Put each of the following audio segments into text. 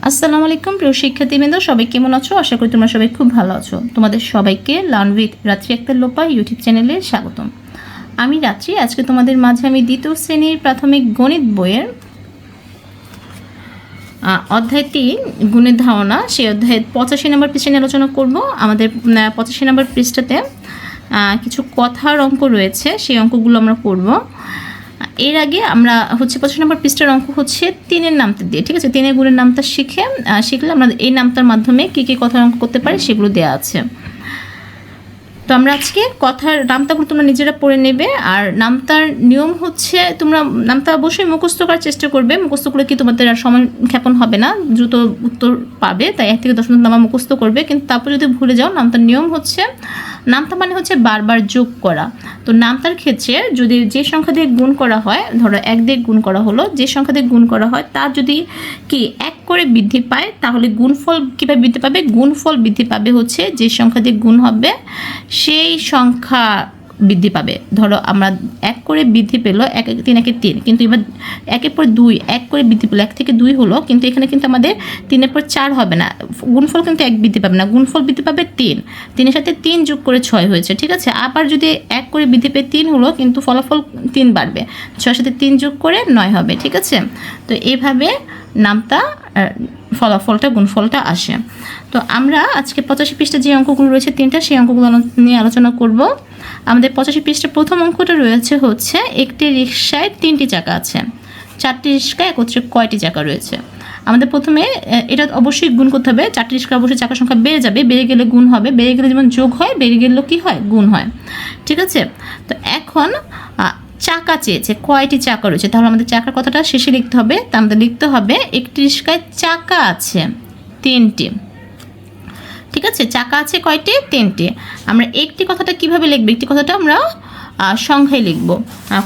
আসসালামু আলাইকুম প্রিয় শিক্ষার্থীবৃন্দ, সবাই কেমন আছো? আশা করি তোমরা সবাই খুব ভালো আছো। তোমাদের সবাইকে লার্ন উইথ রাত্রি আক্তার লোপা ইউটিউব চ্যানেলে স্বাগতম। আমি রাত্রি। আজকে তোমাদের মাঝে আমি দ্বিতীয় শ্রেণীর প্রাথমিক গণিত বইয়ের অধ্যায় ৩ গুণের ধারণা, সেই অধ্যায়ের 85 নম্বর পৃষ্ঠা নিয়ে আলোচনা করব। আমাদের 85 নম্বর পৃষ্ঠাতে কিছু কথার অঙ্ক রয়েছে, সেই অঙ্কগুলো আমরা করব। এর আগে আমরা 25 নম্বর পৃষ্ঠার অঙ্ক হচ্ছে 3-এর নামতা দিয়ে, ঠিক আছে? 3-এর গুণের নামতা শিখলে আমরা এই নামতার মাধ্যমে কী কী কথার অঙ্ক করতে পারি সেগুলো দেওয়া আছে। তো আমরা আজকে কথার নামতাগুলো তোমরা নিজেরা পড়ে নেবে। আর নামতার নিয়ম হচ্ছে, তোমরা নামতা অবশ্যই মুখস্থ করার চেষ্টা করবে। মুখস্থ করলে কি তোমাদের আর সময় ক্ষেপণ হবে না, দ্রুত উত্তর পাবে। তাই 1 থেকে 10 পর্যন্ত নামা মুখস্থ করবে। কিন্তু তারপর যদি ভুলে যাও, নামতার নিয়ম হচ্ছে, নামতা মানে হচ্ছে বারবার যোগ করা। তো নামতার ক্ষেত্রে যদি যে সংখ্যা দিয়ে গুণ করা হয়, ধরো 1 দিয়ে গুণ করা হলো, যে সংখ্যা দিয়ে গুণ করা হয় তার যদি কি 1 করে বৃদ্ধি পায়, তাহলে গুণফল কীভাবে বৃদ্ধি পাবে? গুণফল বৃদ্ধি পাবে হচ্ছে যে সংখ্যা দিয়ে গুণ হবে সেই সংখ্যা বৃদ্ধি পাবে। ধরো আমরা 1 করে বৃদ্ধি পেলো, 1 3 1 3, কিন্তু এবার 1-এর পর 2 1 করে বৃদ্ধি পেলো, 1 থেকে 2 হলো, কিন্তু এখানে কিন্তু আমাদের 3-এর পর 4 হবে না, গুণফল কিন্তু 1 বৃদ্ধি পাবে না, গুণফল বৃদ্ধি পাবে 3। 3-এর সাথে 3 যোগ করে 6 হয়েছে, ঠিক আছে? আবার যদি 1 করে বৃদ্ধি পেয়ে 3 হলো, কিন্তু ফলাফল 3 বাড়বে, 6-এর সাথে 3 যোগ করে 9 হবে, ঠিক আছে? তো এইভাবে নামতা ফলাফলটা গুণফলটা আসে। তো আমরা আজকে 85 পৃষ্ঠা যে অঙ্কগুলো রয়েছে 3টা, সেই অঙ্কগুলো নিয়ে আলোচনা করব। আমাদের 85 পৃষ্ঠার প্রথম অঙ্কটা রয়েছে হচ্ছে, একটি রিকশায় 3টি চাকা আছে, 4টি রিকশায় একত্রে কয়টি চাকা রয়েছে? আমাদের প্রথমে এটা অবশ্যই গুণ করতে হবে। 4টি রিকশা অবশ্যই চাকার সংখ্যা বেড়ে যাবে, বেড়ে গেলে গুণ হবে, বেড়ে গেলে যেমন যোগ হয়, বেড়ে গেলেও কী হয়? গুণ হয়, ঠিক আছে? তো এখন চাকা চেয়েছে, কয়টি চাকা রয়েছে, তাহলে আমাদের চাকার কথাটা শেষে লিখতে হবে। তা আমাদের লিখতে হবে একটি রিকশায় চাকা আছে 3টি, ঠিক আছে? চাকা আছে কয়টি? 3টি। আমরা একটি কথাটা কিভাবে লিখবো? একটি কথাটা আমরা সংখ্যায় লিখবো,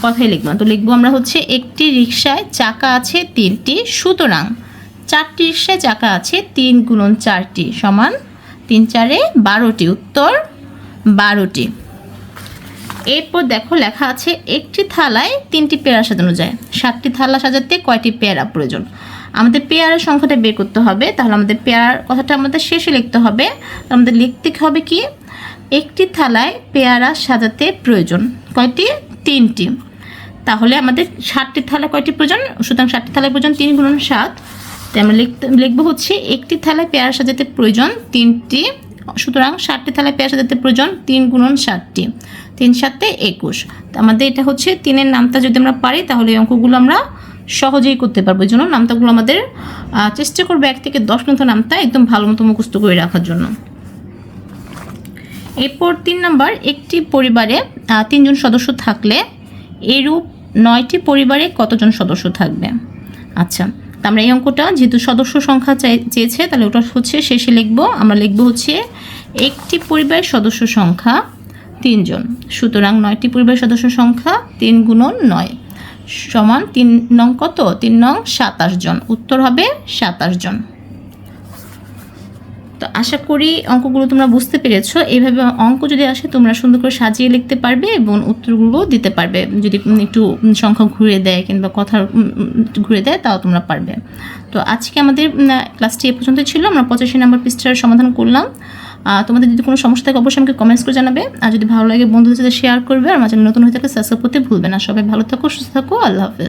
কথায় লিখবো। তো লিখবো আমরা হচ্ছে, একটি রিকশায় চাকা আছে 3টি, সুতরাং 4টি রিকশায় চাকা আছে 3 গুণন 4টি সমান 3 4-এ 12টি, উত্তর 12টি। এরপর দেখো লেখা আছে, একটি থালায় 3টি পেয়ারা সাজানো যায়, 7টি থালা সাজাতে কয়টি পেয়ারা প্রয়োজন? আমাদের পেয়ারার সংখ্যাটা বের করতে হবে। তাহলে আমাদের পেয়ারার কথাটা আমাদের শেষে লিখতে হবে। আমাদের লিখতে হবে কি, একটি থালায় পেয়ারা সাজাতে প্রয়োজন কয়টি? 3টি। তাহলে আমাদের 7টি থালা কয়টি প্রয়োজন? সুতরাং 7টি থালায় প্রয়োজন 3 গুণন 7। তাই আমরা লিখবো হচ্ছে, একটি থালায় পেয়ারা সাজাতে প্রয়োজন 3টি, সুতরাং 7টি থালায় পেয়ারা সাজাতে প্রয়োজন 3 গুণন 7টি, 3 7-এ 21। তো আমাদের এটা হচ্ছে 3-এর নামতা যদি আমরা পারি, তাহলে এই অঙ্কগুলো আমরা সহজেই করতে পারবো। এই জন্য নামতাগুলো আমাদের চেষ্টা করবো 1 থেকে 10 পর্যন্ত নামতা একদম ভালো মতো মুখস্থ করে রাখার জন্য। এরপর 3 নম্বর, একটি পরিবারে 3 জন সদস্য থাকলে এরূপ 9টি পরিবারে কতজন সদস্য থাকবে? আচ্ছা, তো আমরা এই অঙ্কটা যেহেতু সদস্য সংখ্যা চেয়েছে, তাহলে ওটা হচ্ছে শেষে লিখবো। আমরা লিখবো হচ্ছে, একটি পরিবারের সদস্য সংখ্যা 3 জন, সুতরাং 9টি পরিবারের সদস্য সংখ্যা 3 গুণন 9 সমান 3 নং কত? 3 নং 27 জন, উত্তর হবে 27 জন। তো আশা করি অঙ্কগুলো তোমরা বুঝতে পেরেছো। এইভাবে অঙ্ক যদি আসে তোমরা সুন্দর করে সাজিয়ে লিখতে পারবে এবং উত্তরগুলো দিতে পারবে। যদি একটু সংখ্যা ঘুরে দেয় কিংবা কথা ঘুরে দেয়, তাও তোমরা পারবে। তো আজকে আমাদের ক্লাসটি এ পর্যন্ত ছিল। আমরা 85 নম্বর পৃষ্ঠার সমাধান করলাম। তোমাদের যদি কোনো সমস্যা থাকে অবশ্যই আমাকে কমেন্টস করে জানাবে। আর যদি ভালো লাগে বন্ধুদের সাথে শেয়ার করবে। আর আমার চ্যানেল নতুন হয়ে থাকলে সাবস্ক্রাইব করতে ভুলবে না। সবাই ভালো থাকো, সুস্থ থাকো, আল্লাহ হাফেজ।